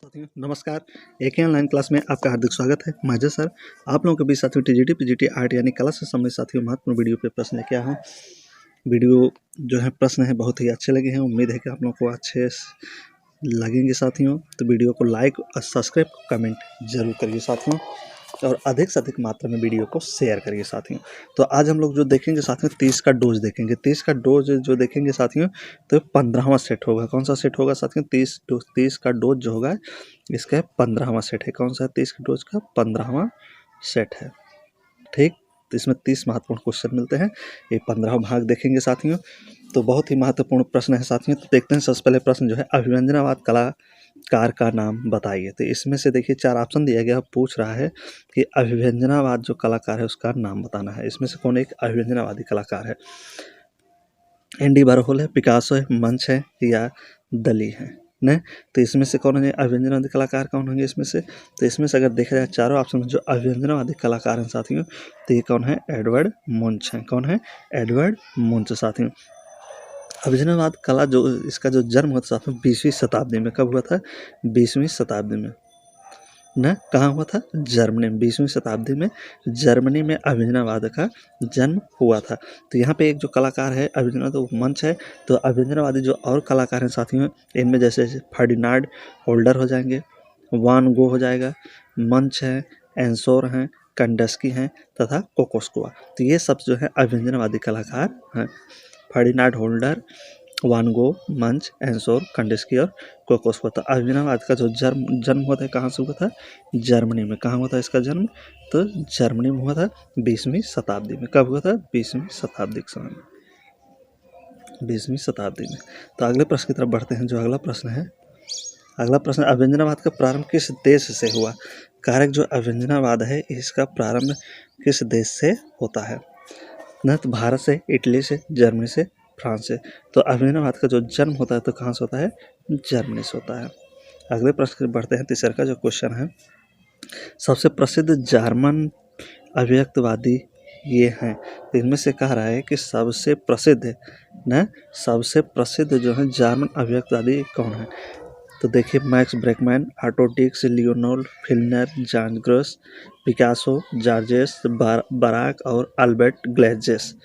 साथियों नमस्कार। एक ऑनलाइन क्लास में आपका हार्दिक स्वागत है। माजर सर आप लोगों के बीच साथियों टीजीटी पीजीटी आर्ट यानी कला से संबंधित साथियों महत्वपूर्ण वीडियो पे प्रश्न लेके आया हूँ। वीडियो जो है प्रश्न है बहुत ही अच्छे लगे हैं। उम्मीद है कि आप लोगों को अच्छे लगेंगे साथियों। तो वीडियो को लाइक और सब्सक्राइब कमेंट जरूर करिए साथियों, और अधिक से अधिक मात्रा में वीडियो को शेयर करिए साथियों। तो आज हम लोग जो देखेंगे साथियों 30 का डोज देखेंगे। 30 का डोज जो देखेंगे साथियों तो 15वां सेट होगा। कौन सा सेट होगा साथियों? 30 का डोज जो होगा इसका 15वां सेट है। कौन सा है? 30 का डोज का 15वां सेट है। ठीक, तो इसमें 30 महत्वपूर्ण क्वेश्चन मिलते हैं। ये 15वां भाग देखेंगे साथियों। तो बहुत ही महत्वपूर्ण प्रश्न है साथियों। तो देखते हैं सबसे पहले प्रश्न जो है अभिव्यंजनावाद कलाकार का नाम बताइए। तो इसमें से देखिए 4 ऑप्शन दिया गया, पूछ रहा है कि अभिव्यंजनावाद जो कलाकार है उसका नाम बताना है। इसमें से कौन एक अभिव्यंजनावादी कलाकार है? एंडी वारहोल है, पिकासो है, मंच है या दली है न? तो इसमें से कौन है अभिव्यंजनावादी कलाकार? कौन होंगे इसमें से? तो इसमें से अगर देखा जाए चारों ऑप्शन में जो अभिव्यंजनावादी कलाकार हैं साथियों तो ये कौन है? एडवर्ड मुंच है। कौन है? एडवर्ड मुंच साथियों। अभिव्यंजनावाद कला जो इसका जो जन्म हुआ था साथियों 20वीं शताब्दी में। कब हुआ था? 20वीं शताब्दी में न? कहाँ हुआ था? जर्मनी में। 20वीं शताब्दी में जर्मनी में अभिव्यंजनावाद का जन्म हुआ था। तो यहाँ पे एक जो कलाकार है अभिव्यंजनावाद तो मंच है। तो अभिव्यंजनावादी जो और कलाकार हैं साथियों इनमें जैसे फर्डिनांड होल्डर हो जाएंगे, वान गो हो जाएगा, मंच है, एंसोर हैं, कंडस्की हैं तथा कोकोस्कुआ। तो ये सब जो है अभिव्यंजनावादी कलाकार हैं। फर्डिनांड होल्डर, वान गो, मंच, एंसोर, कंडस्की और कोकोस्कुआ। तो अभिव्यंजनावाद का जो जन्म हुआ था कहाँ से हुआ था? जर्मनी में। कहाँ हुआ था इसका जन्म? तो जर्मनी में हुआ था 20वीं शताब्दी में। कब हुआ था? 20वीं शताब्दी के समय में, 20वीं शताब्दी में। तो अगले प्रश्न की तरफ बढ़ते हैं। जो अगला प्रश्न है, अगला प्रश्न अभिव्यंजनावाद का प्रारंभ किस देश से हुआ? कारक जो अभिव्यंजनावाद है इसका प्रारंभ किस देश से होता है? न तो भारत से, इटली से, जर्मनी से, फ्रांस से। तो अभिव्यंजनावाद का जो जन्म होता है तो कहाँ से होता है? जर्मनी से होता है। अगले प्रश्न बढ़ते हैं। तीसरा का जो क्वेश्चन है, सबसे प्रसिद्ध जर्मन अभिव्यक्तवादी ये हैं। तो इनमें से कह रहा है कि सबसे प्रसिद्ध न सबसे प्रसिद्ध जो है जर्मन अभिव्यक्तवादी कौन है? तो देखिए Max Beckmann, Otto Dix, Lyonel Feininger, Juan Gris, Picasso, Georges Braque और Albert Gleizes.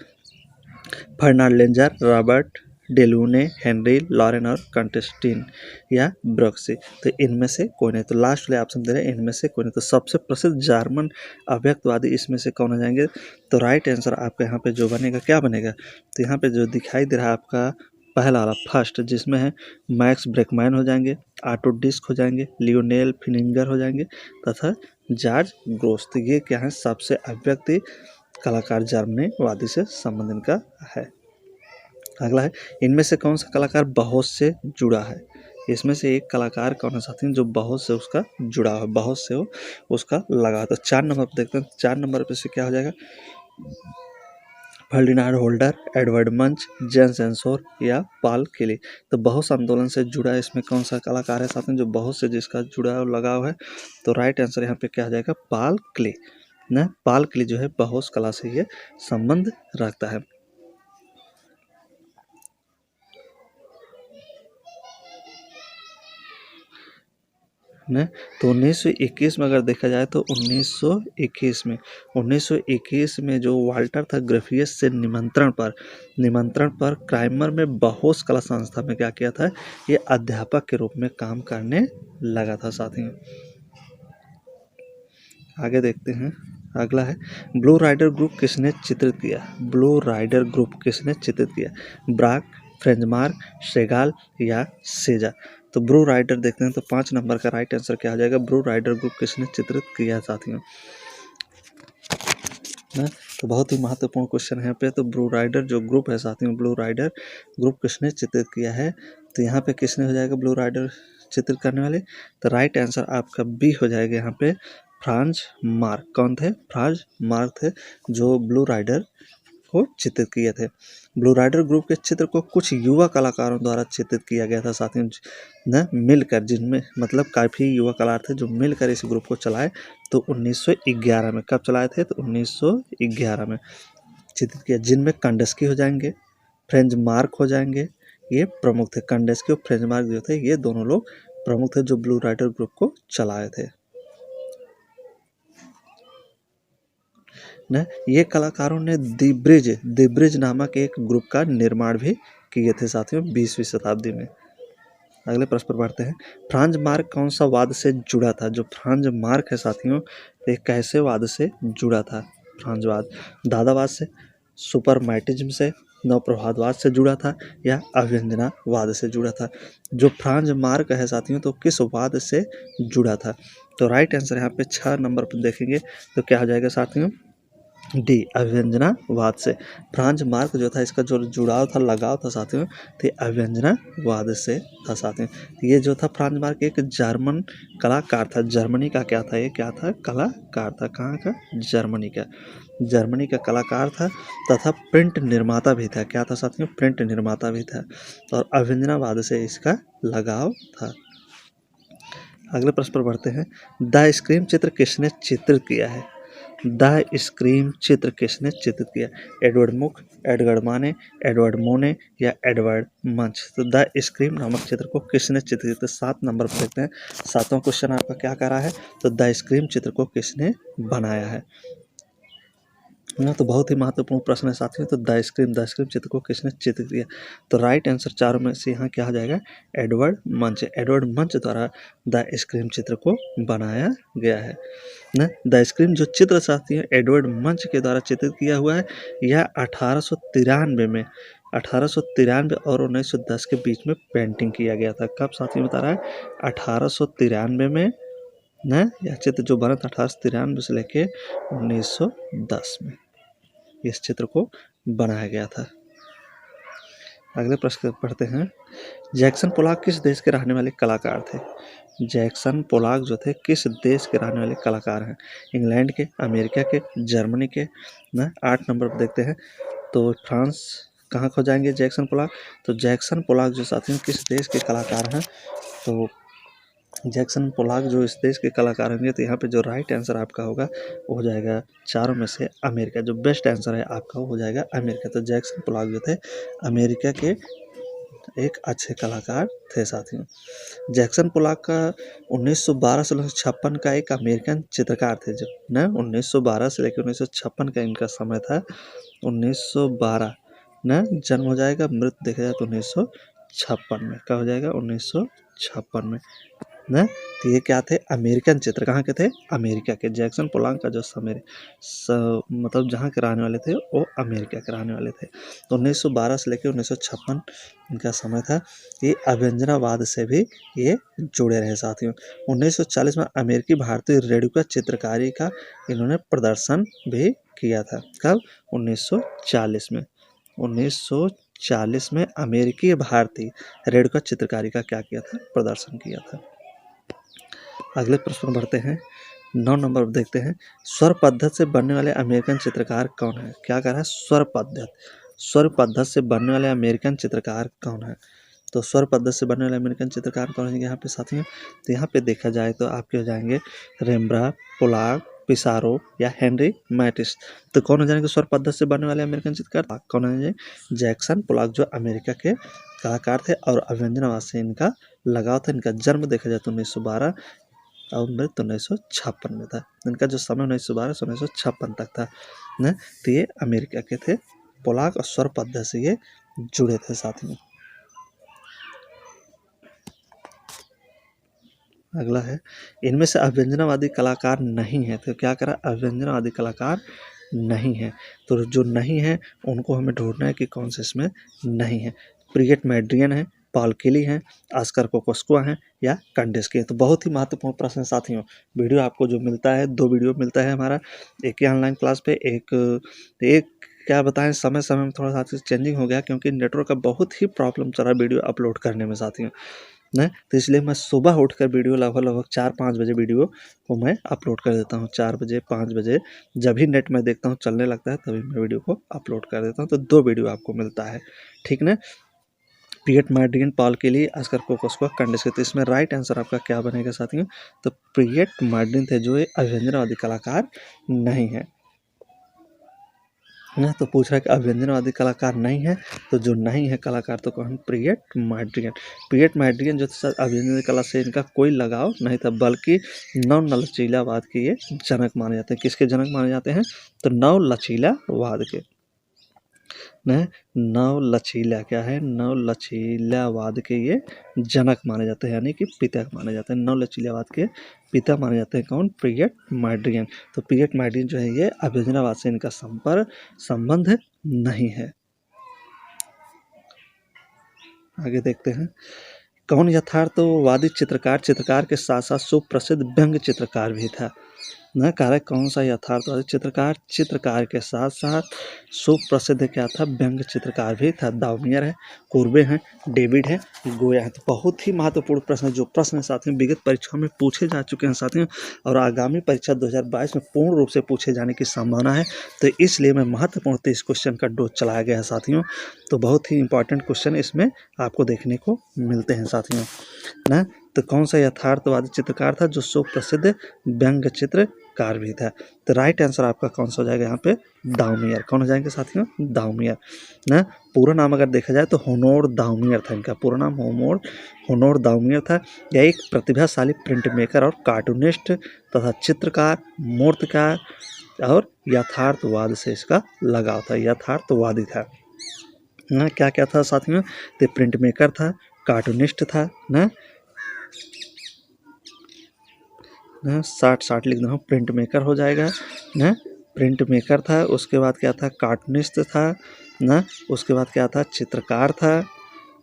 Fernand Leger, Robert Delaunay, Henri Laurens और कंटेस्टिन या ब्रॉक्सी। तो इनमें से कोई नहीं। तो लास्ट वाले ऑप्शन दे रहे हैं इनमें से कोई नहीं। तो सबसे प्रसिद्ध जर्मन अभिव्यक्तवादी इसमें से कौन हो जाएंगे? तो राइट आंसर आपका यहाँ पे जो बनेगा क्या बनेगा? तो यहाँ पे जो दिखाई दे रहा है आपका पहला वाला फर्स्ट, जिसमें है मैक्स ब्रेकमैन हो जाएंगे, ऑटो डिस्क हो जाएंगे, लियोनेल फिनिंगर हो जाएंगे तथा जॉर्ज ग्रोस। तो ये क्या है? सबसे अभिव्यक्ति कलाकार जर्मनीवादी से संबंध इनका है। अगला है इनमें से कौन सा कलाकार बहुत से जुड़ा है? इसमें से एक कलाकार कौन है साथियों जो बहुत से उसका जुड़ा हो, बहुत से हो उसका लगा। तो 4 नंबर पर देखते हैं। 4 नंबर पे से क्या हो जाएगा? फर्डिनांड होल्डर, एडवर्ड मंच, जेम्स एंसोर या पॉल क्ले। तो बहुत आंदोलन से जुड़ा इसमें कौन सा कलाकार है साथियों जो बहुत से जिसका जुड़ा और लगाव है? तो राइट आंसर यहाँ पे क्या हो जाएगा? पॉल क्ले न? पॉल क्ले जो है बहुत कला से ये संबंध रखता है न? तो 1921 में अगर देखा जाए तो 1921 में जो वाल्टर था ग्रेफियस से निमंत्रण पर क्राइमर में बहोस कला संस्था में क्या किया था? ये अध्यापक के रूप में काम करने लगा था साथियों। आगे देखते हैं। अगला है ब्लू राइडर ग्रुप किसने चित्रित किया? ब्लू राइडर ग्रुप किसने चित्रित किया? ब्राक, फ्रेंजमार्क, शेगाल या सेजा। तो ब्लू राइडर देखते हैं। तो 5 नंबर का राइट आंसर क्या हो जाएगा? ब्लू राइडर ग्रुप किसने चित्रित किया साथियों? ना तो बहुत ही महत्वपूर्ण क्वेश्चन है यहाँ पे। तो ब्लू राइडर जो ग्रुप है साथियों, ब्लू राइडर ग्रुप किसने चित्रित किया है? तो यहाँ पे किसने हो जाएगा ब्लू राइडर चित्रित करने वाले? तो राइट आंसर आपका बी हो जाएगा यहाँ पे, फ्रांज मार्क। कौन थे? फ्रांज मार्क थे जो ब्लू राइडर को चित्रित किए थे। ब्लू राइडर ग्रुप के चित्र को कुछ युवा कलाकारों द्वारा चित्रित किया गया था साथियों न, मिलकर, जिनमें मतलब काफ़ी युवा कलाकार थे जो मिलकर इस ग्रुप को चलाए। तो 1911 में। कब चलाए थे? तो 1911 में चित्रित किया, जिनमें कंडस्की हो जाएंगे, फ्रेंच मार्क हो जाएंगे, ये प्रमुख थे। कंडस्की और फ्रेंच मार्क जो थे ये दोनों लोग प्रमुख थे जो ब्लू राइडर ग्रुप को चलाए थे। न ये कलाकारों ने द ब्रिज नामक एक ग्रुप का निर्माण भी किए थे साथियों 20वीं शताब्दी में। अगले प्रश्न पर बढ़ते हैं। फ्रांज मार्क कौन सा वाद से जुड़ा था? जो फ्रांज मार्क है साथियों, ये कैसे वाद से जुड़ा था? फ्रांजवाद दादावाद से, सुपरमैटिज्म से, नवप्रभातवाद से जुड़ा था या अभ्यंजनावाद से जुड़ा था? जो फ्रांज मार्क है साथियों, तो किस वाद से जुड़ा था? तो राइट आंसर यहाँ पे 6 नंबर पर देखेंगे तो क्या हो जाएगा साथियों? डी, अभ्यंजनावाद से। फ्रांज मार्क जो था, इसका जो जुड़ाव था, लगाव था साथियों, तो अभ्यंजनावाद से था साथियों। ये जो था फ्रांज मार्क एक जर्मन कलाकार था। जर्मनी का क्या था? ये क्या था? कलाकार था। कहाँ का? जर्मनी का। जर्मनी का कलाकार था तथा प्रिंट निर्माता भी था। क्या था साथियों? प्रिंट निर्माता भी था और अभ्यंजनावाद से इसका लगाव था। अगले प्रश्न पर बढ़ते हैं। द स्क्रीम चित्र किसने चित्रित किया है? द स्क्रीम चित्र किसने चित्रित किया? एडवर्ड मुक, एडवर्ड माने, एडवर्ड मोने या एडवर्ड मंच? तो द स्क्रीम नामक चित्र को किसने चित्रित किया? 7 नंबर पर देखते हैं। 7वां क्वेश्चन आपका क्या कर रहा है? तो द स्क्रीम चित्र को किसने बनाया है? तो बहुत ही महत्वपूर्ण प्रश्न है साथियों। तो द स्क्रीम चित्र को किसने चित्रित किया? तो राइट आंसर चारों में से यहाँ क्या आ जाएगा? एडवर्ड मंच। एडवर्ड मंच द्वारा द स्क्रीम चित्र को बनाया गया है ना। द स्क्रीम जो चित्र साथियों एडवर्ड मंच के द्वारा चित्रित किया हुआ है, यह 1893 में 1893 और 1910 के बीच में पेंटिंग किया गया था। कब साथियों बता रहा है? 1893 में न, यह चित्र जो बना था 1893 से लेके 1910 में इस चित्र को बनाया गया था। अगले प्रश्न पढ़ते हैं। जैक्सन पोलाक किस देश के रहने वाले कलाकार थे? जैक्सन पोलाक जो थे किस देश के रहने वाले कलाकार हैं? इंग्लैंड के, अमेरिका के, जर्मनी के ना। 8 नंबर पर देखते हैं। तो फ्रांस कहाँ खो जाएंगे जैक्सन पोलाक? तो जैक्सन पोलाक जो साथियों किस देश के कलाकार हैं? तो जैक्सन पोलाक जो इस देश के कलाकार होंगे, तो यहाँ पे जो राइट आंसर आपका होगा वो हो जाएगा चारों में से अमेरिका। जो बेस्ट आंसर है आपका वो हो जाएगा अमेरिका। तो जैक्सन पोलाक जो थे अमेरिका के एक अच्छे कलाकार थे साथियों। जैक्सन पोलाक का 1912 से 1956 का एक अमेरिकन चित्रकार थे जो ना। 1912 से लेकर 1956 का इनका समय था। 1912 ना जन्म हो जाएगा, मृत्यु देखा जाए तो 1956 में। क्या हो जाएगा? 1956 में ना। तो ये क्या थे? अमेरिकन चित्र। कहाँ के थे? अमेरिका के। जैक्सन पोलाक का जो समय मतलब जहाँ के रहने वाले थे वो अमेरिका के रहने वाले थे। तो 1912 से लेकर 1956 इनका समय था। ये अभ्यंजनावाद से भी ये जुड़े रहे साथियों। 1940 में अमेरिकी भारतीय रेडियो का चित्रकारी का इन्होंने प्रदर्शन भी किया था। कब? 1940 में। 1940 में अमेरिकी भारतीय रेडियो का चित्रकारी का क्या किया था? प्रदर्शन किया था। अगले प्रश्न बढ़ते हैं। 9 नंबर पर देखते हैं। स्वर पद्धति से बनने वाले अमेरिकन चित्रकार कौन है? क्या कह रहा है? स्वर पद्धति से बनने वाले अमेरिकन चित्रकार कौन है? तो स्वर पद्धति से बनने वाले अमेरिकन चित्रकार कौन है यहाँ पे साथियों? तो यहाँ पे देखा जाए तो आपके हो जाएंगे रेम्ब्रांड, पोलाक, पिसारो या हेनरी मैटिस। तो कौन हो जाएंगे स्वर पद्धति से बनने वाले अमेरिकन चित्रकार? कौन हो जाएंगे? जैक्सन पोलाक जो अमेरिका के कलाकार थे और अभ्यंजनावाद से इनका लगाव था। इनका जन्म देखा जाए तो 1912 और मृत्यु 1956 में था। इनका जो समय 1912 से 1956 तक था न। तो ये अमेरिका के थे। पोलाक और स्वर पद्धति से ये जुड़े थे साथियों। अगला है, इनमें से अभ्यंजनावादी कलाकार नहीं है। तो क्या करा? अभ्यंजनावादी कलाकार नहीं है। तो जो नहीं है उनको हमें ढूंढना है कि कौन से इसमें नहीं है। प्रियट मैड्रियन है, पॉल केली हैं, ऑस्कर कोकोस्कुआ हैं या कंडेस्की है। तो बहुत ही महत्वपूर्ण प्रश्न साथियों। वीडियो आपको जो मिलता है, 2 वीडियो मिलता है हमारा। एक ही ऑनलाइन क्लास पे, एक क्या बताएं, समय समय में थोड़ा सा चेंजिंग हो गया क्योंकि नेटवर्क का बहुत ही प्रॉब्लम चल रहा है वीडियो अपलोड करने में साथियों न। तो इसलिए मैं सुबह उठकर वीडियो लगभग 4-5 बजे वीडियो को मैं अपलोड कर देता हूँ। 4 बजे 5 बजे जब भी नेट में देखता हूँ चलने लगता है तभी मैं वीडियो को अपलोड कर देता हूँ। तो 2 वीडियो आपको मिलता है, ठीक ना। प्रियट मैड्रियन, पॉल केली, ऑस्कर कोकोस्कुआ, कंडेस्की। तो इसमें राइट आंसर आपका क्या बनेगा साथियों? तो प्रियट मैड्रियन थे जो ये अभ्यंजनावादी कलाकार नहीं है। ना। तो पूछ रहा है कि अभ्यंजनवादी कलाकार नहीं है, तो जो नहीं है कलाकार तो कौन, पिएट मैड्रिगन। पिएट मैड्रिगन जो अभ्यंजन कला से इनका कोई लगाव नहीं था, बल्कि नव लचीलावाद के ये जनक माने जाते हैं। किसके जनक माने जाते हैं, तो नव लचीलावाद के। नव लचीला क्या है, नव लचीलावाद के ये जनक माने जाते हैं, यानी कि पिता माने जाते हैं। नव लचीलावाद के पिता माने जाते हैं कौन, पिएट मैड्रिगन। तो पिएट मैड्रिगन जो है ये अभ्यंजनावाद से इनका संबंध नहीं है। आगे देखते हैं, कौन यथार्थवादी चित्रकार के साथ साथ सुप्रसिद्ध व्यंग्य चित्रकार भी था। न कह रहे कौन सा यथार्थवादी चित्रकार के साथ साथ सुप्रसिद्ध क्या था, व्यंग्य चित्रकार भी था। दाउमियर है, कुर्बे हैं, डेविड है, गोया है। तो बहुत ही महत्वपूर्ण प्रश्न है, जो प्रश्न साथियों विगत परीक्षा में पूछे जा चुके हैं साथियों, और आगामी परीक्षा 2022 में पूर्ण रूप से पूछे जाने की संभावना है। तो इसलिए मैं महत्वपूर्ण इस क्वेश्चन का डोज चलाया गया है साथियों। तो बहुत ही इंपॉर्टेंट क्वेश्चन इसमें आपको देखने को मिलते हैं साथियों ना। तो कौन सा यथार्थवादी चित्रकार था, जो सुप्रसिद्ध व्यंग्य चित्रकार भी था। तो राइट आंसर आपका कौन सा हो जाएगा यहाँ पे, दाउमियर। कौन हो जाएंगे साथियों, दाउमियर ना। पूरा नाम अगर देखा जाए तो होनोर दाउमियर था इनका, पूरा नाम होनोर दाउमियर था। यह एक प्रतिभाशाली प्रिंट मेकर और कार्टूनिस्ट तथा चित्रकार, मूर्तिकार और यथार्थवाद से इसका लगाव था, यथार्थवादी था ना। क्या क्या था साथियों, तो प्रिंट मेकर था, कार्टूनिस्ट था ना, 60 लिख दो, प्रिंट मेकर हो जाएगा ना, प्रिंट मेकर था। उसके बाद क्या था, कार्टूनिस्ट था ना। उसके बाद क्या था, चित्रकार था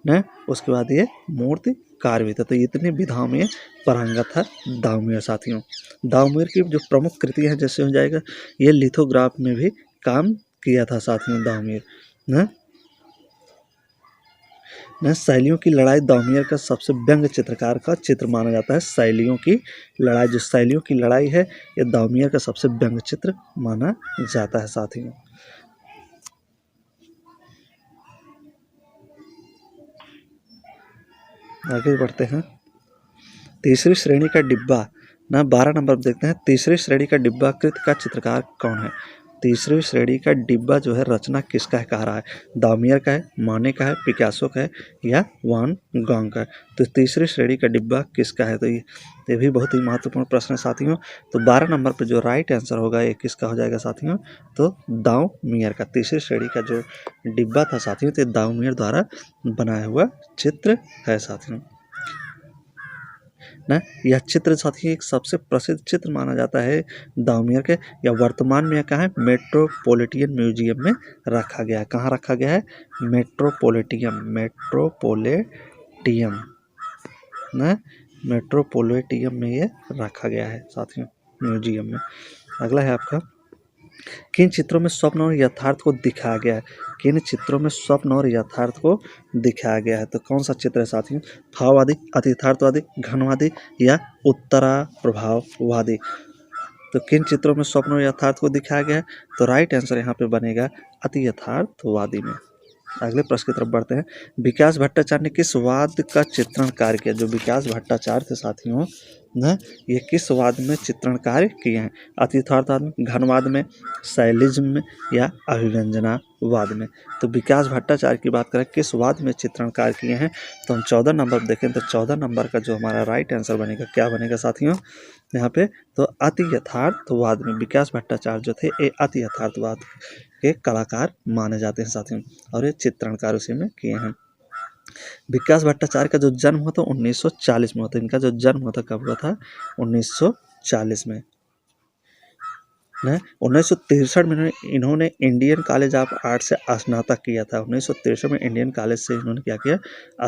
ना। उसके बाद ये मूर्तिकार भी था। तो इतनी विधाओं में पारंगत था दाउमियर साथियों। दाउमियर की जो प्रमुख कृतियाँ हैं, जैसे हो जाएगा ये लिथोग्राफ में भी काम किया था साथियों दाउमियर ना। शैलियों की लड़ाई दाउमियर का सबसे व्यंग्य चित्रकार का चित्र माना जाता है। शैलियों की लड़ाई, जो शैलियों की लड़ाई है, ये दाउमियर का सबसे व्यंग्य चित्र माना जाता है साथियों। आगे बढ़ते हैं, तीसरी श्रेणी का डिब्बा ना, 12 नंबर पर देखते हैं। तीसरी श्रेणी का डिब्बा कृत का चित्रकार कौन है। तीसरी श्रेणी का डिब्बा जो है रचना किसका है कह रहा है, दाउमियर का है, माने का है, पिकासो का है या वान गॉग का है। तो तीसरी श्रेणी का डिब्बा किसका है, तो ये भी बहुत ही महत्वपूर्ण प्रश्न है साथियों। तो 12 नंबर पर जो राइट आंसर होगा ये किसका हो जाएगा साथियों, तो दाउमियर का। तीसरी श्रेणी का जो डिब्बा था साथियों, तो दाउमियर द्वारा बनाया हुआ चित्र है साथियों ना। यह चित्र साथियों एक सबसे प्रसिद्ध चित्र माना जाता है दाउमियर के। या वर्तमान में कहाँ है, मेट्रोपॉलिटन म्यूजियम में रखा गया है। कहाँ रखा गया है, मेट्रोपॉलिटन ना, मेट्रोपॉलिटन में ये रखा गया है साथियों, म्यूजियम में। अगला है आपका, किन चित्रों में स्वप्न और यथार्थ को दिखाया गया है। किन चित्रों में स्वप्न और यथार्थ को दिखाया गया है, तो कौन सा चित्र है साथियों, भाववादी, अतिथार्थवादी, घनवादी या उत्तरा प्रभाववादी। तो किन चित्रों में स्वप्न और यथार्थ को दिखाया गया है, तो राइट आंसर यहाँ पे बनेगा अति यथार्थवादी में। अगले प्रश्न की तरफ बढ़ते हैं, विकास भट्टाचार्य ने किस वाद का चित्रण कार्य किया। जो विकास भट्टाचार्य थे साथियों ना, ये किस वाद में चित्रण कार्य किए हैं, अतिथार्थवाद में, घनवाद में, शैलिज्म में या अभिव्यंजनावाद में। तो विकास भट्टाचार्य की बात करें किस वाद में चित्रण कार्य किए हैं, तो हम 14 नंबर देखें तो 14 नंबर का जो हमारा राइट आंसर बनेगा क्या बनेगा साथियों यहाँ पे, तो अति यथार्थवाद में। विकास भट्टाचार्य जो थे ये अति यथार्थवाद के कलाकार माने जाते हैं साथियों, और ये चित्रणकार उसी में किए हैं। विकास भट्टाचार्य का जो जन्म हुआ था 1940 में हुआ था। इनका जो जन्म हुआ था कब हुआ था, 1940 में। 1963 में इन्होंने इंडियन कॉलेज ऑफ आर्ट से स्नातक किया था। 1963 में इंडियन कॉलेज से इन्होंने क्या किया,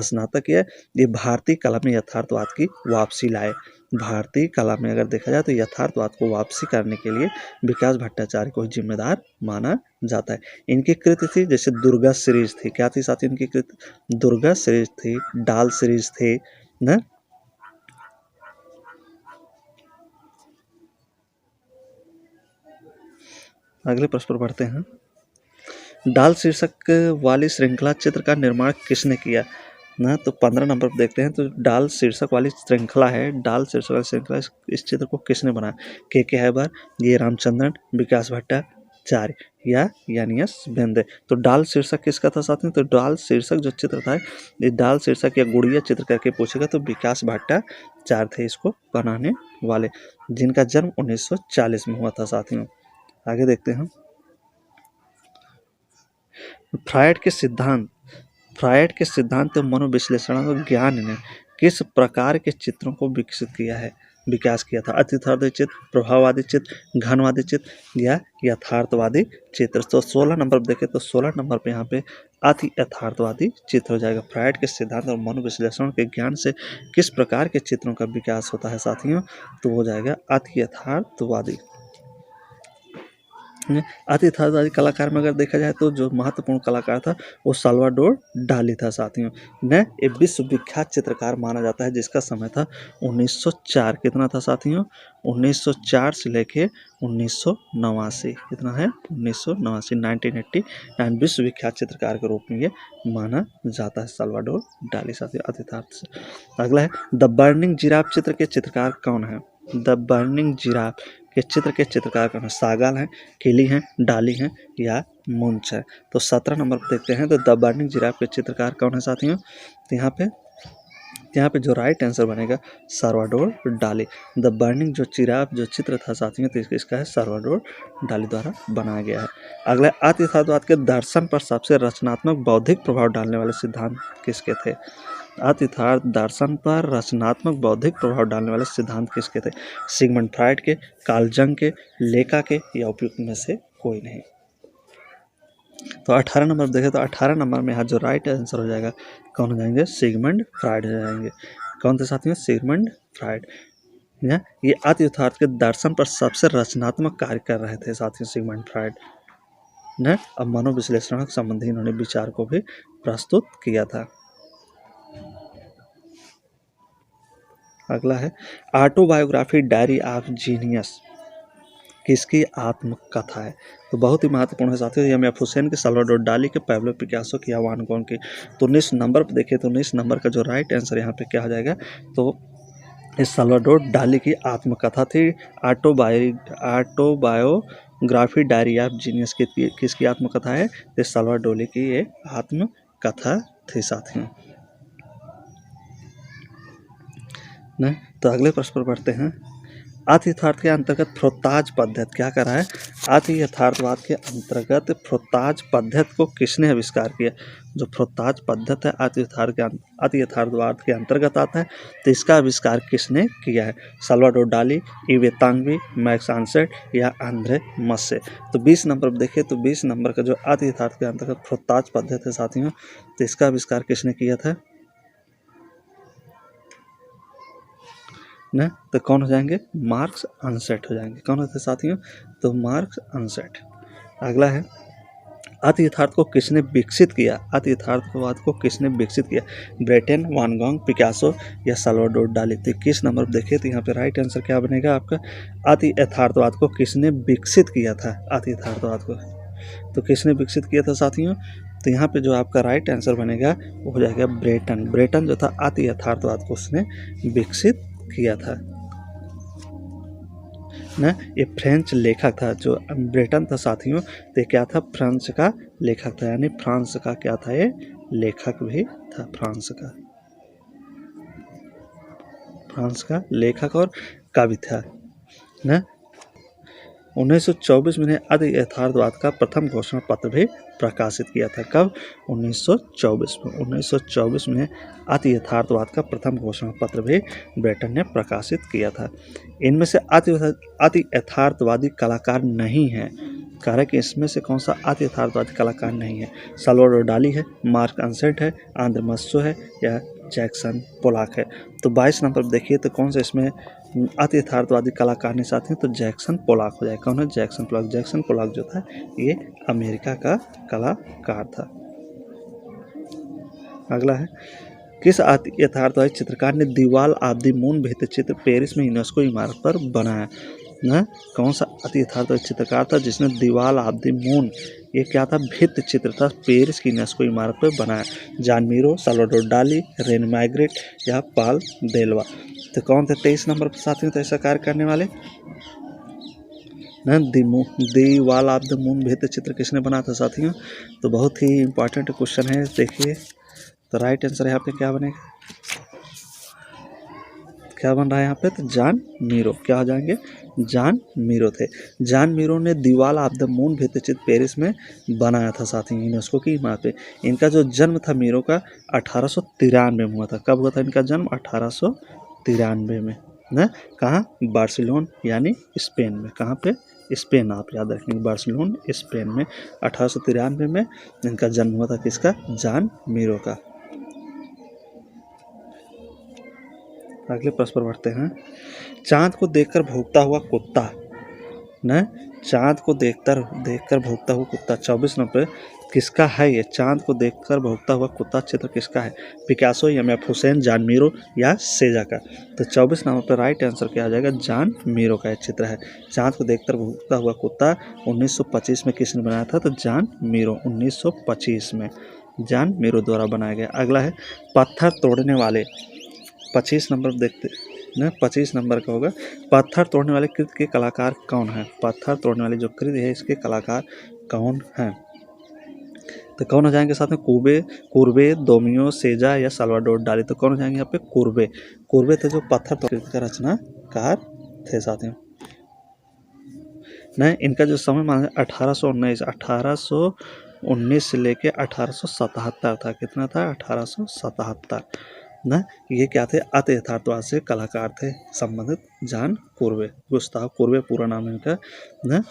स्नातक किया। ये भारतीय कला में यथार्थवाद की वापसी लाए। भारतीय कला में अगर देखा जाए तो यथार्थवाद को वापसी करने के लिए विकास भट्टाचार्य को जिम्मेदार माना जाता है। इनकी कृति थी जैसे दुर्गा सीरीज थी, क्या थी साथी इनकी कृति, दुर्गा सीरीज थी, डाल सीरीज थी ना। अगले प्रश्न पर बढ़ते हैं, डाल शीर्षक वाली श्रृंखला चित्र का निर्माण किसने किया ना। तो 15 नंबर पर देखते हैं, तो डाल शीर्षक वाली श्रृंखला है, डाल शीर्षक वाली श्रृंखला इस चित्र को किसने बनाया, के हैबर, ये रामचंद्रन, विकास भट्टाचार्य। या यानियस बेंदे। तो डाल शीर्षक किसका था साथियों? तो डाल शीर्षक जो चित्र था, ये डाल शीर्षक या गुड़िया चित्र करके पूछेगा तो विकास भट्टाचार्य थे इसको बनाने वाले, जिनका जन्म 1940 में हुआ था साथियों। आगे देखते हैं। फ्रायड के सिद्धांत मनोविश्लेषणात्मक ज्ञान ने किस प्रकार के चित्रों को विकास किया था? अतिथार्थवादी चित्र, प्रभाववादी चित्र, घनवादी चित्र या यथार्थवादी चित्र। तो 16 नंबर देखें तो 16 नंबर पे यहाँ पे अति यथार्थवादी चित्र हो जाएगा। फ्रायड के सिद्धांत और मनोविश्लेषण के ज्ञान से किस प्रकार के चित्रों का विकास होता है साथियों? तो हो जाएगा अति यथार्थवादी। अति यथार्थवादी कलाकार में अगर देखा जाए तो जो महत्वपूर्ण कलाकार था वो साल्वाडोर डाली था साथियों। ने एक विश्व विख्यात चित्रकार माना जाता है जिसका समय था 1904। कितना था साथियों? 1904 से लेके 1989। कितना है? 1989 विश्व विख्यात चित्रकार के रूप में ये माना जाता है साल्वाडोर डाली साथियों अति यथार्थ से। अगला है द बर्निंग जिराफ चित्र के चित्रकार कौन है? द बर्निंग जिराफ के चित्र के चित्रकार कौन है? सागाल हैं, केली हैं, डाली हैं या मुंच है। तो 17 नंबर पर देखते हैं तो द बर्निंग जिराफ के चित्रकार कौन है साथियों? तो यहाँ पे जो राइट आंसर बनेगा साल्वाडोर डाली। द बर्निंग जो जिराफ जो चित्र था साथियों तो इसका है साल्वाडोर डाली द्वारा बनाया गया है। अगला अति यथार्थवाद के दर्शन पर सबसे रचनात्मक बौद्धिक प्रभाव डालने वाले सिद्धांत किसके थे? अति यथार्थ दर्शन पर रचनात्मक बौद्धिक प्रभाव डालने वाले सिद्धांत किसके थे? सिगमंड फ्रायड के, कार्ल जंग के, लेका के या उपयुक्त में से कोई नहीं। तो 18 नंबर देखें तो 18 नंबर में यहाँ जो राइट आंसर हो जाएगा कौन हो जाएंगे? सिगमंड फ्रायड हो जाएंगे। कौन थे साथियों? Sigmund Freud. ये अति यथार्थ के दर्शन पर सबसे रचनात्मक कार्य कर रहे थे साथियों सिगमंड फ्रायड ने। अब मनोविश्लेषण संबंधी इन्होंने विचार को भी प्रस्तुत किया था। अगला है ऑटोबायोग्राफी डायरी ऑफ जीनियस किसकी आत्मकथा है? तो बहुत ही महत्वपूर्ण है साथियों। एम.एफ. हुसैन के, साल्वाडोर डाली के, पैब्लो पिकासो की या वान गॉग की। तो 19 नंबर पर देखिए तो 19 नंबर का जो राइट आंसर यहाँ पे क्या हो जाएगा? तो इस साल्वाडोर डाली की आत्मकथा थी। ऑटोबायोग्राफी डायरी ऑफ जीनियस किसकी आत्मकथा है? तो साल्वाडोर डाली की ये आत्मकथा थी साथियों। न तो अगले प्रश्न पर बढ़ते हैं। अति यथार्थ के अंतर्गत फ्रोताज पद्धति क्या कर रहा है? अति यथार्थवाद के अंतर्गत फ्रोताज पद्धति को किसने आविष्कार किया? जो फ्रोताज पद्धति है अति यथार्थवाद के अंतर्गत आता है तो इसका आविष्कार किसने किया है? साल्वाडोर डाली, इवे तांगवी, मैक्स आंसेट या आंद्रे मस्से। तो 20 नंबर देखिए तो 20 नंबर का जो अति यथार्थ के अंतर्गत फ्रोताज पद्धति है साथियों तो इसका आविष्कार किसने किया था? न तो कौन हो जाएंगे? मार्क्स अनसेट हो जाएंगे। कौन होते साथियों? तो मार्क्स अनसेट। अगला है अति यथार्थ को किसने विकसित किया? अति यथार्थवाद को किसने विकसित किया? ब्रेटन, वान गॉग, पिकासो या साल्वाडोर डाली। तो 21 नंबर देखिए तो यहाँ पे राइट आंसर क्या बनेगा आपका? अति यथार्थवाद को किसने विकसित किया था? अति यथार्थवाद को तो किसने विकसित किया था साथियों? तो यहाँ पे जो आपका राइट आंसर बनेगा वो हो जाएगा ब्रेटन। ब्रेटन जो था अति यथार्थवाद को उसने विकसित किया था ना। ये फ्रेंच लेखक था जो ब्रेटन था साथियों। तो क्या था? फ्रांस का लेखक था, यानी फ्रांस का क्या था? ये लेखक भी था। फ्रांस का लेखक और कवि था ना। 1924 में अति यथार्थवाद का प्रथम घोषणा पत्र भी प्रकाशित किया था। कब? 1924 में अति यथार्थवाद का प्रथम घोषणा पत्र भी ब्रेटन ने प्रकाशित किया था। इनमें से अति यथार्थवादी कलाकार नहीं है। कारण कि इसमें से कौन सा अति यथार्थवादी कलाकार नहीं है? साल्वाडोर डाली है, मार्क अनसेट है, आंद्रे मस्सो है या जैक्सन पोलाक है। तो 22 नंबर देखिए तो कौन सा इसमें अति यथार्थवादी कलाकार ने साथ हैं? तो जैक्सन पोलाक हो जाए। कौन है? Jackson Pollock. जैक्सन पोलाक जो था ये अमेरिका का कलाकार था। अगला है किस अति यथार्थवादी चित्रकार ने दीवाल ऑफ द मून भित्ति चित्र पेरिस में यूनेस्को इमारत पर बनाया? ना कौन सा अति यथार्थवादी चित्रकार था जिसने दीवाल ऑफ द मून ये क्या था? भित्ति चित्र था, पेरिस की यूनेस्को इमारत पर बनाया? जॉन मीरो, साल्वाडोर डाली, रेने मैग्रिट या पॉल देलवा। तो कौन थे 23 नंबर पर साथियों तो ऐसा कार्य करने वाले? ना the wall of the moon भित्ति चित्र किसने बना था साथियों? तो बहुत ही इंपॉर्टेंट क्वेश्चन है, देखिए। तो राइट आंसर यहाँ पे क्या बनेगा, क्या बन रहा है यहाँ पे? तो जॉन मीरो। क्या हो जाएंगे? जॉन मीरो थे। जॉन मीरो ने दीवार ऑफ द मून भित्तिचित्र पेरिस में बनाया था साथियों, यूनेस्को की इमारत पे। इनका जो जन्म था मीरो का 1893 में हुआ था। कब हुआ था इनका जन्म? 1893 में, ना कहाँ? बार्सिलोन यानी स्पेन में। कहाँ पे? स्पेन, आप याद रखेंगे, बार्सिलोन स्पेन में 1893 में इनका जन्म हुआ था। किसका? जॉन मीरो का। अगले प्रश्न पर बढ़ते हैं। चांद को देखकर भौंकता हुआ कुत्ता, न चांद को देखकर भौंकता हुआ कुत्ता 24 नंबर किसका है? ये चांद को देखकर भौंकता हुआ कुत्ता चित्र किसका है? Picasso, MF. Hussain, John Miro या सेजा का? तो 24 नंबर पर राइट आंसर क्या आ जाएगा? जॉन मीरो का एक चित्र है। चांद को देखकर भौंकता हुआ कुत्ता 1925 में किसने बनाया था? तो जॉन मीरो, 1925 में जॉन मीरो द्वारा बनाया गया। अगला है पत्थर तोड़ने वाले, 25 नंबर देखते ना, 25 नंबर का होगा। पत्थर तोड़ने वाले कृत के कलाकार कौन है? पत्थर तोड़ने वाली जो कृत है इसके कलाकार कौन हैं? तो कौन हो जाएंगे साथ में? कुर्बे, दोमियो, सेजा या साल्वाडोर डाली? तो कौन हो जाएंगे यहाँ पे? कुर्बे थे जो पत्थर तोड़ का रचनाकार थे साथियों। नहीं, इनका जो समय मान 1819 से लेके 1877 था। कितना था? 1877 ना। ये क्या थे? अति यथार्थवाद से कलाकार थे संबंधित जॉन कुर्बे, गुस्ताव कुर्बे पूरा नाम है इनका ना।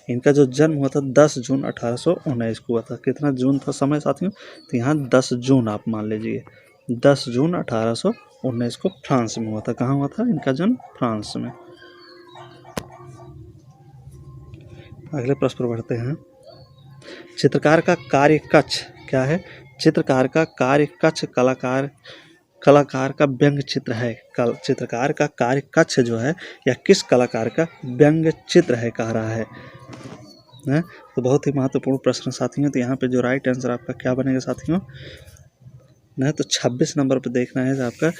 इनका जो जन्म हुआ था 10 जून 1819 को हुआ था। कितना जून था समय साथियों? तो यहाँ 10 जून आप मान लीजिए, 10 जून 1819 को फ्रांस में हुआ था। कहाँ हुआ था इनका जन्म? फ्रांस में। अगले प्रश्न पर बढ़ते हैं। चित्रकार का कार्य कक्ष क्या है? चित्रकार का कार्य कक्ष कलाकार का व्यंग चित्र है। चित्रकार का कार्य कक्ष जो है या किस कलाकार का व्यंग चित्र है कह रहा है ना। तो बहुत ही महत्वपूर्ण प्रश्न साथियों। तो यहाँ पे जो राइट आंसर आपका क्या बनेगा साथियों ना? तो 26 नंबर पे देखना है आपका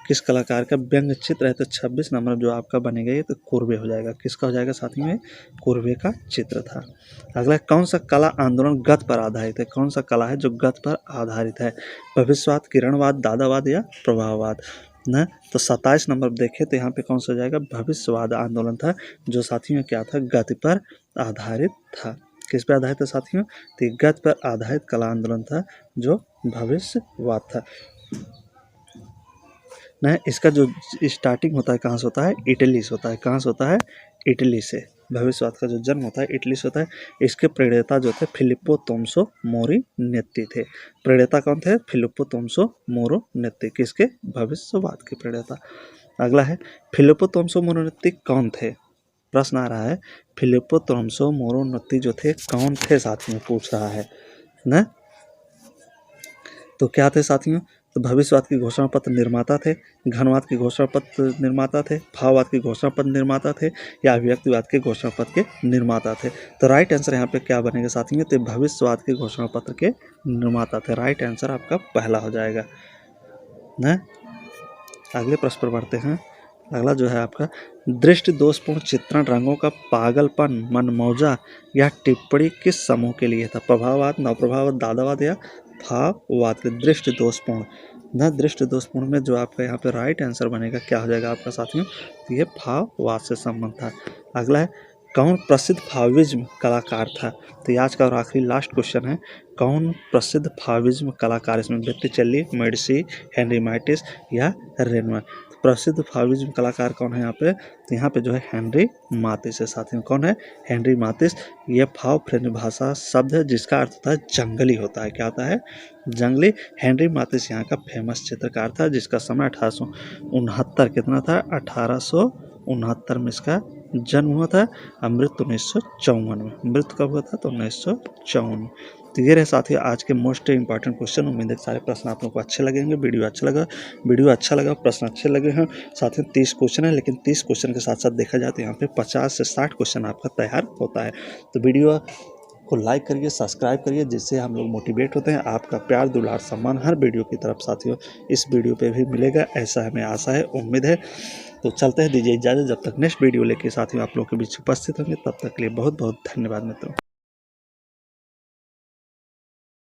किस कलाकार का व्यंग चित्र है। तो 26 नंबर जो आपका बनेगा ये तो कुर्बे हो जाएगा। किसका हो जाएगा साथियों? में कुर्बे का चित्र था। अगला कौन सा कला आंदोलन गत पर आधारित है? कौन सा कला है जो गत पर आधारित है? भविष्यवाद, किरणवाद, दादावाद या प्रभाववाद न? तो 27 नंबर देखें तो यहाँ पे कौन सा हो जाएगा? भविष्यवाद आंदोलन था जो साथियों क्या था? गति पर आधारित था। किस पर आधारित था साथियों? तो गत पर आधारित कला आंदोलन था जो भविष्यवाद था ना। इसका जो स्टार्टिंग होता है कहाँ से होता है? इटली से होता है। कहाँ से होता है? इटली से। भविष्यवाद का जो जन्म होता है इटली से होता है। इसके प्रणेता जो थे फिलिप्पो तोम्सो मोरिनेत्ती थे। प्रणेता कौन थे? फिलिप्पो तोम्सो मोरिनेत्ती। किसके? भविष्यवाद के प्रणेता। अगला है फिलिप्पो तोम्सो मोरिनेत्ती कौन थे? प्रश्न आ रहा है फिलिप्पो तोम्सो मोरिनेत्ती जो थे कौन थे साथियों, पूछ रहा है ना। तो क्या थे साथियों? तो भविष्यवाद की घोषणा पत्र निर्माता थे, घनवाद की घोषणा पत्र निर्माता थे, भाववाद की घोषणा पत्र निर्माता थे या अभिव्यक्तिवाद के घोषणा पत्र के निर्माता थे? तो राइट आंसर यहाँ पे क्या बनेगा साथियों? तो भविष्यवाद के घोषणा पत्र के निर्माता थे। राइट आंसर आपका पहला हो जाएगा ना। अगले प्रश्न पर बढ़ते हैं। अगला जो है आपका दृष्टि दोषपूर्ण चित्रण, रंगों का पागलपन, मनमौजा या टिप्पणी किस समूह के लिए था? प्रभाववाद, नवप्रभाववाद, दादावाद या भाववाद के? दृष्टि दोषपूर्ण न, दृष्टि दोषपूर्ण में जो आपका यहाँ पे राइट आंसर बनेगा क्या हो जाएगा आपका साथियों? तो ये भाववाद से संबंध था। अगला है कौन प्रसिद्ध फाविज्म कलाकार था? तो ये आज का और आखिरी लास्ट क्वेश्चन है। कौन प्रसिद्ध फाविज्म कलाकार? इसमें बेत्तिचेल्ली, मेडिसी, हेनरी मैटिस या रेनवर? प्रसिद्ध फाविज्म कलाकार कौन है यहाँ पे? तो यहाँ पे जो है हेनरी मातिस है साथियों। कौन है? हेनरी मातिस। ये फाव फ्रेंच भाषा शब्द है जिसका अर्थ होता है जंगली होता है। क्या होता है? जंगली। हेनरी मातिस यहाँ का फेमस चित्रकार था जिसका समय 1869 कितना था? 1869 में इसका जन्म हुआ था। मृत्यु 1954 में। मृत्यु कब हुआ था? तो 1954 में। तो ये रहे साथियों आज के मोस्ट इंपॉर्टेंट क्वेश्चन। उम्मीद है सारे प्रश्न आप लोगों को अच्छे लगेंगे। वीडियो अच्छा लगा, प्रश्न अच्छे लगे हैं। साथियों 30 क्वेश्चन है, लेकिन 30 क्वेश्चन के साथ साथ देखा जाए तो यहाँ पे 50 से 60 क्वेश्चन आपका तैयार होता है। तो वीडियो को लाइक करिए, सब्सक्राइब करिए, जिससे हम लोग मोटिवेट होते हैं। आपका प्यार, दुलार, सम्मान हर वीडियो की तरफ साथियों इस वीडियो पे भी मिलेगा, ऐसा हमें आशा है, उम्मीद है। तो चलते हैं, दीजिए इजाज़त। जब तक नेक्स्ट वीडियो लेके साथियों आप लोगों के बीच उपस्थित होंगे, तब तक के लिए बहुत बहुत धन्यवाद मित्रों।